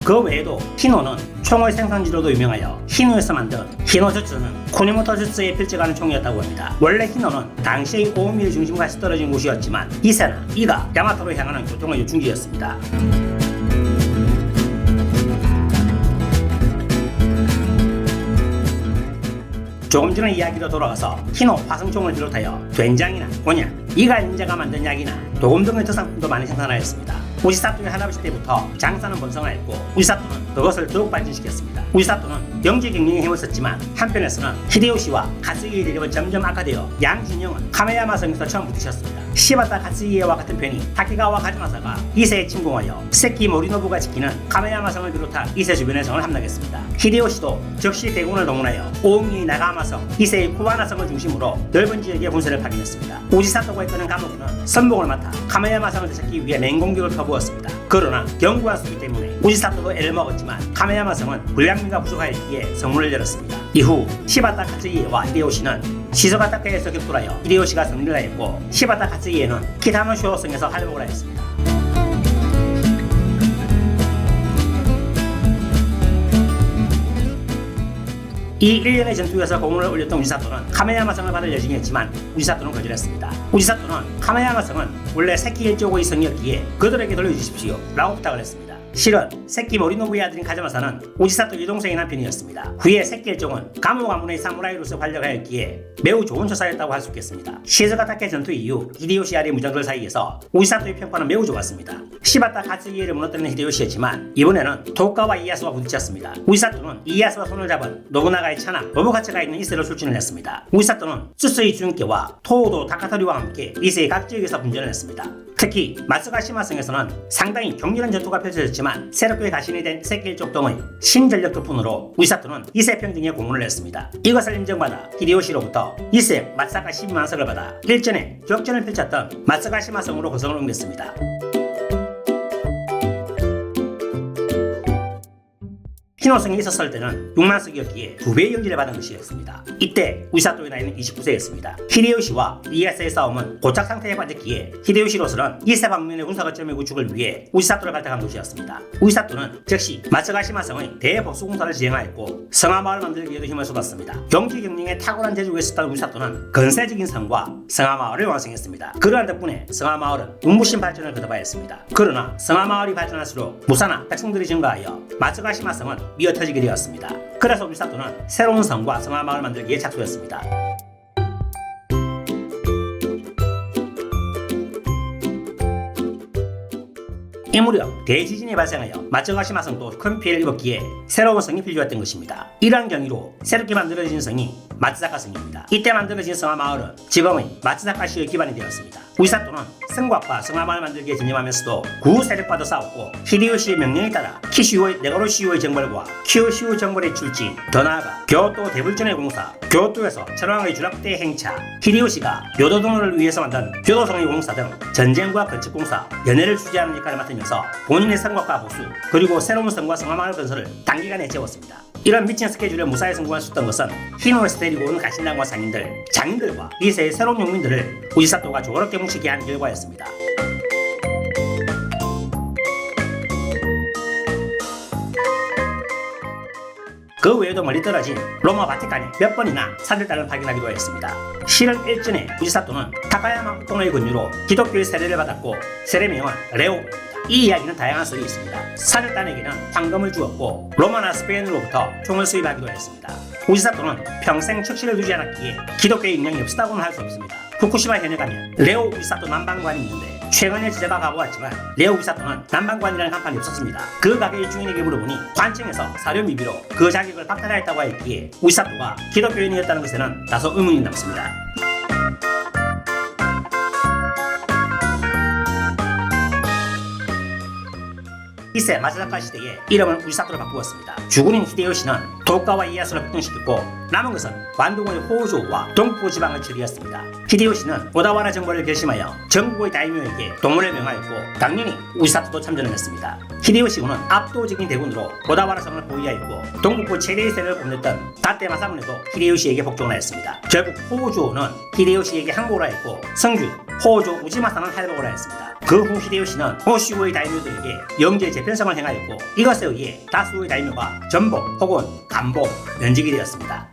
그 외에도 히노는 총의 생산지로도 유명하여 히노에서 만든 히노주츠는 쿠니모토 주츠에 필적하는 총이었다고 합니다. 원래 히노는 당시의 오미의 중심과 떨어진 곳이었지만 이세나 이가 야마토로 향하는 교통의 요충지였습니다. 조금 전의 이야기로 돌아가서 히노 화성총을 비롯하여 된장이나 곤약, 이가 인자가 만든 약이나 도금 등의 특산품도 많이 생산하였습니다. 우지사토의 할아버지 때부터 장사는 번성하였고 우지사토는 그것을 더욱 발전시켰습니다. 우지사토는 영지 경영에 힘을 썼지만 한편에서는 히데요시와 가스이의 대립은 점점 악화되어 양 진영은 카메야마 성에서 처음 부딪혔습니다. 시바타 가스이에와 같은 편이 타키가와 가즈마사가 이세에 침공하여 세키 모리노부가 지키는 카메야마 성을 비롯한 이세 주변의 성을 함락했습니다. 히데요시도 즉시 대군을 동원하여 오미의 나가마 성, 이세의 쿠와나 성을 중심으로 넓은 지역에 군세를 파견했습니다. 우지사토가 이끄는 가무군은 선봉을 맡아 카메야마 성을 되찾기 위해 맹공격을 퍼부었습니다. 그러나 견고한 수비 때문에 우지사토도 애를 먹었지만 카메야마 성은 불량민가 부족하였기에 성문을 열었습니다. 이후 시바타 가츠이에와 히데요시는 시소가타카에서 격돌하여 히데요시가 승리를 하였고 시바타 가츠이에는 키타노쇼 성에서 활복을 하였습니다. 이 일련의 전투에서 공을 올렸던 우지사토는 카메야마 성을 받을 예정이었지만 우지사토는 거절했습니다. 우지사토는 카메야마 성은 원래 세키 일조고의 성이었기에 그들에게 돌려주십시오 라고 부탁을 했습니다. 실은 세키 모리노부의 아들인 가즈마사는 우지사토 여동생의 남편이었습니다. 후에 세키 일종은 가모 가문의 사무라이로서 활약하였기에 매우 좋은 처사였다고 할 수 있겠습니다. 시즈가타케 전투 이후 히데요시 아래 무장들 사이에서 우지사토의 평가는 매우 좋았습니다. 시바타 가츠이에를 무너뜨리는 히데요시였지만 이번에는 토쿠가와 이에야스와 부딪혔습니다. 우지사토는 이에야스와 손을 잡은 노부나가의 차남 노부가츠가 있는 이세로 출진을 했습니다. 우지사토는 쯔스의 준케와 토오도 다카토리와 함께 이세의 각 지역에서 분전을 했습니다. 특히 마츠가시마성에서는 상당히 격렬한 전투가 펼쳐졌지만 새롭게 가신이 된 세키 일족동의 신전력 덕분으로 우지사토는 이세 평등에 공헌을 했습니다. 이것을 인정받아 히데요시로부터 이세 마츠사카 12만석을 받아 일전에 격전을 펼쳤던 마츠가시마성으로 거성을 옮겼습니다. 히노성에 있었을 때는 6만석이었기에 2배의 경지를 받은 것이었습니다. 이때 우지사토의 나이는 29세였습니다. 히데요시와 이에야스의 싸움은 고착 상태에 빠졌기에 히데요시로서는 이세 방면의 군사거점의 구축을 위해 우지사토를 발탁한 것이었습니다. 우지사토는 즉시 마츠가시마성의 대복수 공사를 진행하였고 성화마을 만들기에도 힘을 쏟았습니다. 경지 경영에 탁월한 재주가 있었던 우지사토는 건설적인 성과 성화마을을 완성했습니다. 그러한 덕분에 성화마을은 눈부신 발전을 거듭하였습니다. 그러나 성화마을이 발전할수록 무사나 백성들이 증가하여 마츠가시마성은 미어터지게 되었습니다. 그래서 우지사토는 새로운 성과 성화마을 만들기에 착수했습니다. 이 무렵 대지진이 발생하여 마츠가시마성도 큰 피해를 입었기에 새로운 성이 필요했던 것입니다. 이러한 경위로 새롭게 만들어진 성이 마츠사카 성입니다. 이때 만들어진 성화마을은 지금의 마츠사카시의 기반이 되었습니다. 우지사토는 성곽과 성화마을 만들기에 전념하면서도 구 세력과도 싸웠고 히데요시의 명령에 따라 키슈오의 네고로시오의 정벌과 키요시오 정벌의 출진, 더 나아가 교토 대불전의 공사, 교토에서 천황의 주락대 행차, 히데요시가 교도 등을 위해서 만든 교도성의 공사 등 전쟁과 건축공사, 연회를 주재하는 역할을 맡으면서 본인의 성곽과 보수, 그리고 새로운 성과 성화마을 건설을 단기간에 채웠습니다. 이런 미친 스케줄에 무사히 성공할 수 있던 것은 히노에서 데리고 온 가신당과 상인들, 장인들과 이세의 새로운 영민들을 우지사토가 조화롭게 뭉치게 한 결과였습니다. 그 외에도 멀리 떨어진 로마 바티칸에 몇 번이나 사절단을 파견하기도 했습니다. 실은 일전에 우지사토는 타카야마 후통의 권유로 기독교의 세례를 받았고 세례명은 레오입니다. 이 이야기는 다양한 설이 있습니다. 사절단에게는 황금을 주었고 로마나 스페인으로부터 총을 수입하기도 했습니다. 우지사토는 평생 척실을 두지 않았기에 기독교의 영향이 없었다고는 할 수 없습니다. 후쿠시마 현에 가면 레오 우지사토 남방관이 있는데 최근에 제가 가보았지만 레오 우지사토는 남방관이라는 간판이 없었습니다. 그 가게의 주인에게 물어보니 관청에서 사료 미비로 그 자격을 박탈하였다고 하였기에 우지사토가 기독교인이었다는 것에는 다소 의문이 남습니다. 이세 마츠사카 시대에 이름을 우지사토로 바꾸었습니다. 주군인 히데요시는 토쿠가와 이에야스를 폭동시켰고 남은 것은 관동의 호조와 동부 지방을 처리했습니다. 히데요시는 오다와라 정벌을 결심하여 전국의 다이묘에게 동원을 명하였고 당연히 우지사토도 참전을 했습니다. 히데요시군은 압도적인 대군으로 오다와라 성을 보위하였고 동북부 최대의 세력을 뽐냈던 다테 마사무네도 히데요시에게 복종을 하였습니다. 결국 호조는 히데요시에게 항복을 하였고 성주 호조 우지마사는 할복을 하였습니다. 그 후 히데요시는 호슈의 다이묘들에게 영제 재편성을 행하였고 이것에 의해 다수의 다이묘가 전복 혹은 간복, 면직이 되었습니다.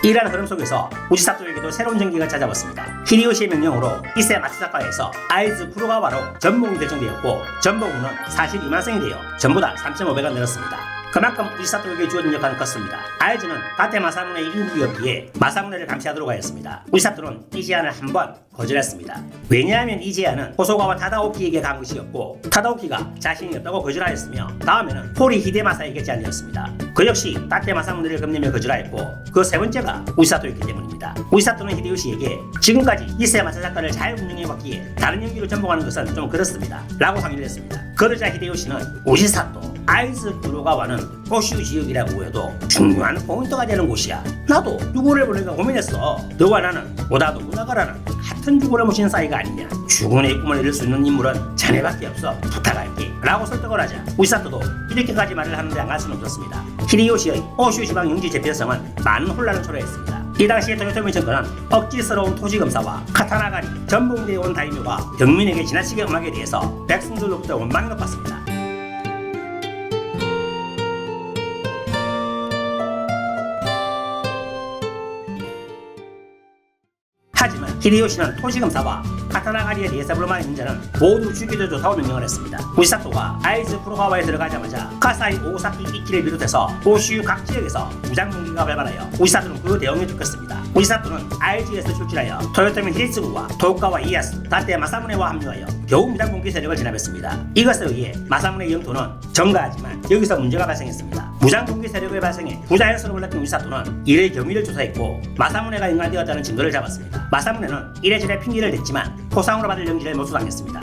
이러한 흐름 속에서 우지사토에게도 새로운 전기가 찾아왔습니다. 히데요시의 명령으로 이세 마츠사카에서 아이즈 쿠로가와로 전복이 결정되었고 전복은 42만성이 되어 전부 다 3,500원 늘었습니다. 그만큼 우지사토에게 주어진 역할은 컸습니다. 아이즈는 다테 마사무네의 일부였기에 마사무네를 감시하도록 하였습니다. 우지사토는 이 제안을 한 번 거절했습니다. 왜냐하면 이 제안은 호소가와 타다오키에게 간 것이었고 타다오키가 자신이 없다고 거절하였으며 다음에는 호리 히데마사에게 제안이었습니다. 그 역시 다테 마사무네를 겁내며 거절하였고 그 세 번째가 우지사토였기 때문입니다. 우지사토는 히데요시에게 지금까지 이세 마사사카를 잘 운영해왔기에 다른 연기로 전복하는 것은 좀 그렇습니다 라고 상의를 했습니다. 그러자 히데요시는 우지사토 아이즈 구로가와는 호슈 지역이라고 해도 중요한 포인트가 되는 곳이야. 나도 누구를 보낼까 고민했어. 너와 나는 오다 노부나가라는 같은 죽음을 모시는 사이가 아니냐. 죽음의 꿈을 이룰 수 있는 인물은 자네밖에 없어. 부탁할게 라고 설득을 하자 우지사토도 이렇게까지 말을 하는데 안 갈 수는 없었습니다. 히데요시의 호슈 지방 영지 재편성은 많은 혼란을 초래했습니다. 이 당시에 토요토미 정권은 억지스러운 토지검사와 카타나가리 전봉대에 온 다이묘가 경민에게 지나치게 음악에 대해서 백성들로부터 원망을 높았습니다. 하지만 히데요시는 토지검사와 카타나가리에 대해서 불만의 문제는 모두 죽여도 좋다고 명령을 했습니다. 우지사토가 아이즈 쿠로가와에 들어가자마자 카사이 오사키 이키를 비롯해서 호슈 각 지역에서 무장공기가 발발하여 우지사토는 그 대응에 들켰습니다. 우지사토는 아이즈에서 출진하여 토요토미 히데스구와 도우카와 이에야스, 다테 마사무네와 합류하여 겨우 무장공기 세력을 진압했습니다. 이것에 의해 마사무네 영토는 정가하지만 여기서 문제가 발생했습니다. 무장공기 세력을 발생해 부자연스러움을 느낀 우지사토는 이를 경위를 조사했고 마사무네가 연관되었다는 증거를 잡았습니다. 마사무네는 이래저래 핑계를 댔지만 포상으로 받을 영지를 모수당했습니다.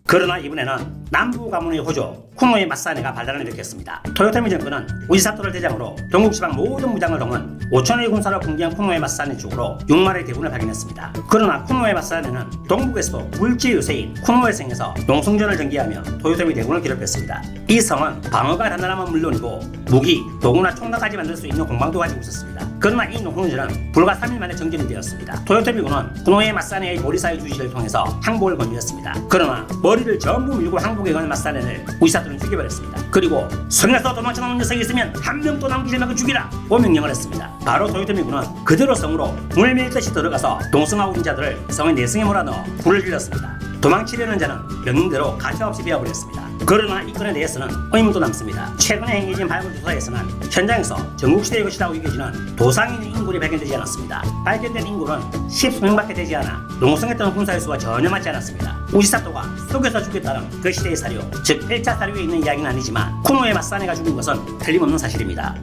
그러나 이번에는 남부 가문의 호조 쿠노의 마사네가 발단을 일으켰습니다. 토요토미 정권은 우지사토를 대장으로 동국지방 모든 무장을 동원 5천의 군사로 궁기한 쿠노의 마사네 쪽으로 6만의 대군을 파견했습니다. 그러나 쿠노의 마사네는 동북에서도 물지 요새인 쿠노의 성에서 농성전을 전개하며 토요토미 대군을 괴롭혔습니다. 이 성은 방어가 단단하면 물론이고 무기, 도구나 총나까지 만들 수 있는 공방도 가지고 있었습니다. 그러나 이 농성전은 불과 3일 만에 정전이 되었습니다. 토요토미군은 쿠노의 마사네의 보리사의 주지를 통해서 항복을 권유했습니다. 그러나 머리를 전부 밀고 항복에 건 마사네를 우지사토는 죽여버렸습니다. 그리고 성에서 도망쳐나온 녀석이 있으면 한 명도 남기지 말고 죽이라 고 명령을 했습니다. 바로 토요토미군은 그대로 성으로 문을 밀듯이 들어가서 동성하고 있는 자들을 성의 내성에 몰아넣어 불을 질렀습니다. 도망치려는 자는 명령대로 가차없이 베어버렸습니다. 그러나 이 건에 대해서는 의문도 남습니다. 최근에 행해진 발굴 조사에서는 현장에서 전국시대의 것이라고 여겨지는 도상인의 인굴이 발견되지 않았습니다. 발견된 인굴은 10수명밖에 되지 않아 농성했던 군사의 수와 전혀 맞지 않았습니다. 우지사토가 속여서 죽였다는 그 시대의 사료, 즉 1차 사료에 있는 이야기는 아니지만 쿠노의 마사네가 죽은 것은 틀림없는 사실입니다.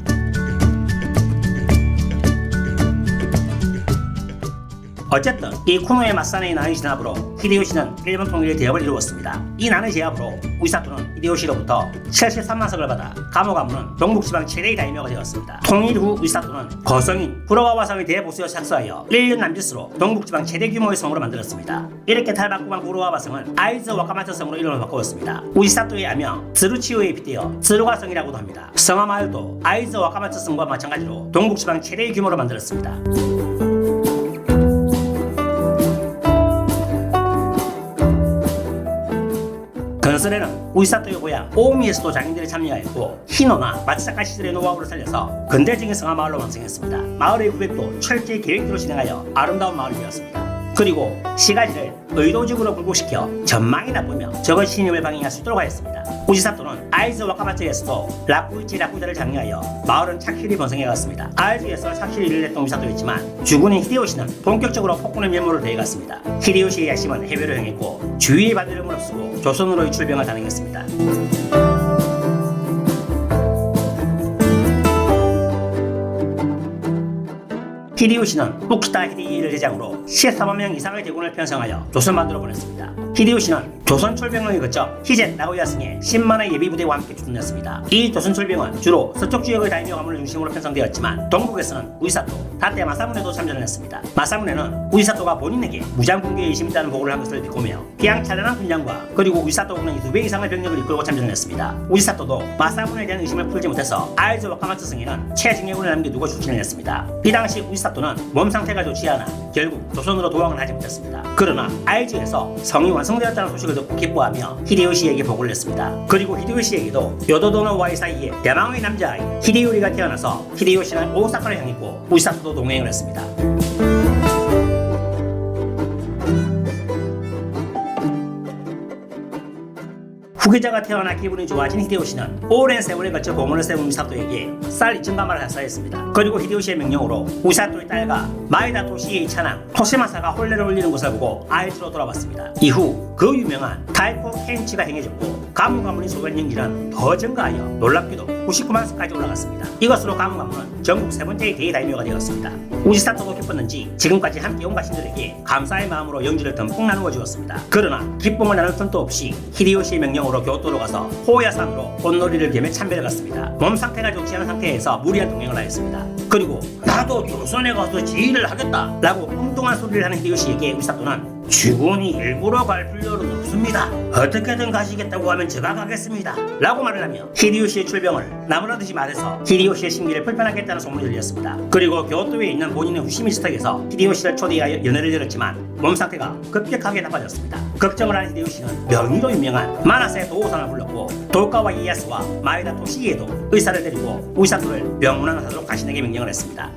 어쨌든 이 쿠노의 마사네의 난의 진압으로 히데요시는 일본 통일의 대업을 이루었습니다. 이 난의 제압으로 우지사토는 히데요시로부터 73만석을 받아 가모가무는 동북지방 최대의 다이묘가 되었습니다. 통일 후 우지사토는 거성인 구로가와성의 대보수에 착수하여 1년 남짓으로 동북지방 최대 규모의 성으로 만들었습니다. 이렇게 탈바꿈한 구로가와성은 아이즈 와카마츠 성으로 이름을 바꾸었습니다. 우지사토의 아명 츠루치오에 빗대어 츠루가성이라고도 합니다. 성화 마을도 아이즈 와카마츠 성과 마찬가지로 동북지방 최대의 규모로 만들었습니다. 건설에는 우지사토의 고향 오미에서도 장인들이 참여하였고 히노나 마츠사카 시절의 노하우를 살려서 근대적인 성화 마을로 완성했습니다. 마을의 구획도 철저히 계획대로 진행하여 아름다운 마을이 되었습니다. 그리고 시가지를 의도적으로 굴곡시켜 전망이 나쁘며 적은 신임을 방해할 수 있도록 하였습니다. 우지사토는 아이즈 와카마츠에서도 라쿠이치 라쿠자를 장려하여 마을은 착실히 번성해갔습니다. 아이즈에서 착실히 일을 했던 우지사토였지만 주군인 히데요시는 본격적으로 폭군의 면모를 더해갔습니다. 히데요시의 야심은 해외로 향했고 주위의 반대를 무릅쓰고 조선으로의 출병을 단행했습니다. 히데요시는 우키타 히데이를 대장으로 13만 명 이상의 대군을 편성하여 조선반도로 보냈습니다. 히데요시는 조선철병을 거쳐 희젠 나고야 승의 10만의 예비부대와 함께 출전했습니다. 이 조선철병은 주로 서쪽 지역의 다이묘 가문을 중심으로 편성되었지만 동북에서는 우이사토, 다때 마사문에도 참전을 했습니다. 마사문에는 우이사토가 본인에게 무장군기에 의심있다는 보고를 한 것을 비꼬며 비양찬란한 군량과 그리고 우이사토군은 2배 이상의 병력을 이끌고 참전을 했습니다. 우이사토도 마사문에 대한 의심을 풀지 못해서 아이즈 와카마츠 승에는 최징해군을 남겨두고 출진을 했습니다. 이 당시 우이사토는 몸 상태가 좋지 않아 결국 조선으로 도망을 하지 못했습니다. 그러나 아이즈에서 성이 완성되었다는 소식을 듣고 기뻐하며 히데요시에게 보고를 했습니다. 그리고 히데요시에게도 요도도노와의 사이에 대망의 남자아이 히데요리가 태어나서 히데요시는 오사카를 향했고 우이사토도 동행을 했습니다. 후계자가 태어나 기분이 좋아진 히데요시는 오랜 세월에 거쳐 공헌을 세운 우이사토에게 쌀 2,000가마를 하사했습니다. 그리고 히데요시의 명령으로 우이사토의 딸과 마에다 토시의 차남 토시마사가 혼례를 올리는 것을 보고 아이즈로 돌아왔습니다. 이후 그 유명한 타이코 켄치가 행해졌고 가무가문의 소변 연기는 더 증가하여 놀랍게도 99만 석까지 올라갔습니다. 이것으로 가무가문은 전국 세 번째의 대다이묘가 되었습니다. 우이사토도 기뻤는지 지금까지 함께 온 가신들에게 감사의 마음으로 영주를 듬뿍 나누어 주었습니다. 그러나 기쁨을 나눌 틈도 없이 히데요시의 명령으로 교토로 가서 호야산으로 꽃놀이를 겸해 참배를 갔습니다. 몸 상태가 좋지 않은 상태에서 무리한 동행을 하였습니다. 그리고 나도 조선에 가서 지휘를 하겠다 라고 엉뚱한 소리를 하는 히데요시에게 우이사토는 주군이 일부러 갈 필요는 없습니다. 어떻게든 가시겠다고 하면 제가 가겠습니다 라고 말을 하며 히데요시의 출병을 나무라듯이 말해서 히데요시의 심기를 불편하게 했다는 소문이 들렸습니다. 그리고 교토에 있는 본인의 후시미스탁에서 히데요시를 초대하여 연회를 열었지만 몸 상태가 급격하게 나빠졌습니다. 걱정을 한 히데요시는 명의로 유명한 마나세 도호산을 불렀고 도카와 이에야스와 마에다 토시에도 의사를 데리고 우이사토를 명문안하도록 가신에게 명령을 했습니다.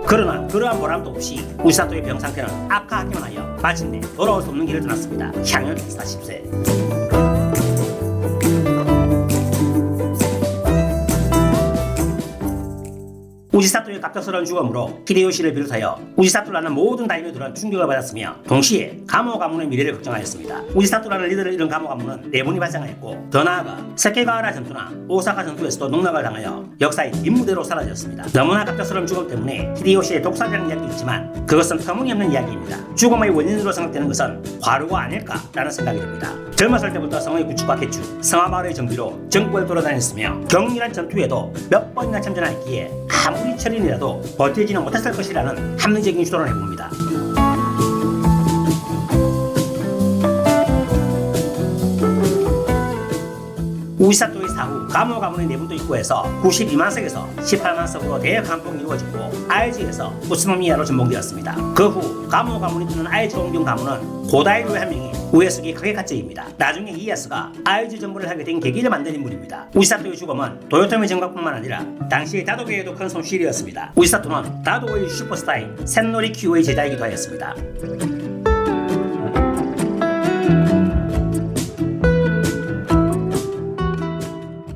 그러나 그러한 보람도 없이 우이사토의 병 상태는 악화하기만 하여 마침내 돌아올 수 없는 길을 떠났습니다. 향년 40세. 우지사토의 갑작스러운 죽음으로 히데요시를 비롯하여 우지사토라는 모든 다이묘들은 충격을 받았으며 동시에 가모 가문의 미래를 걱정하였습니다. 우지사토라는 리더를 잃은 가모 가문은 내분이 발생하였고 더 나아가 세케가와라 전투나 오사카 전투에서도 농락을 당하여 역사의 뒷무대로 사라졌습니다. 너무나 갑작스러운 죽음 때문에 히데요시의 독사라는 이야기도 있지만 그것은 터무니없는 이야기입니다. 죽음의 원인으로 생각되는 것은 과로가 아닐까라는 생각이 듭니다. 젊었을 때부터 성의 구축과 개축, 성화마을의 정비로 전국을 돌아다녔으며 격렬한 전투에도 몇 번이나 참전하였기에 아무리 철인이라도 버티지는 못했을 것이라는 합리적인 추론을 해봅니다. 우이사토의 사후 가모 가문의 내분도 있고 해서 92만 석에서 18만 석으로 대강봉이 이루어지고 아이즈에서 우스노미야로 전봉되었습니다. 그 후 가모 가문이 두는 아이즈 옹경 가문은 고다이루의 한 명이 우에스기 크게 갓제입니다. 나중에 이에야스가 아이즈 정부를 하게 된 계기를 만든 인물입니다. 우이사토의 죽음은 도요토미 정각뿐만 아니라 당시 다도계에도 큰 손실이었습니다. 우이사토는 다도의 슈퍼스타인 센노리 큐의 제자이기도 하였습니다.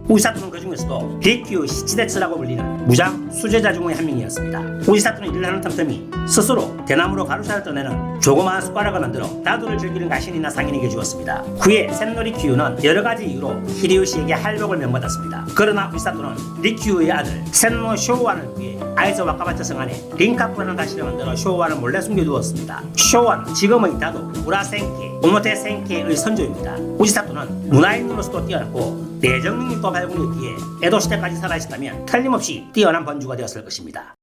우이사토는 그 중에서도 리큐 시치데츠라고 불리는 무장 수제자 중의 한 명이었습니다. 우이사토는 일을 하는 틈틈이 스스로 대나무로 가루살을 떠내는 조그마한 숟가락을 만들어 다도를 즐기는 가신이나 상인에게 주었습니다. 후에 센노리 큐는 여러 가지 이유로 히데요시에게 할복을 명받았습니다. 그러나 우이사토는 리큐의 아들 센노 쇼완을 위해 아이즈 와카마츠 성안에 린카쿠라는 가시를 만들어 쇼완을 몰래 숨겨두었습니다. 쇼완은 지금의 다도 우라센케, 오모테 센케의 선조입니다. 우이사토는 문화인으로서도 뛰어났고 내정 능력도 발굴했기에 에도 시대까지 살아있었다면 틀림없이 뛰어난 번주가 되었을 것입니다.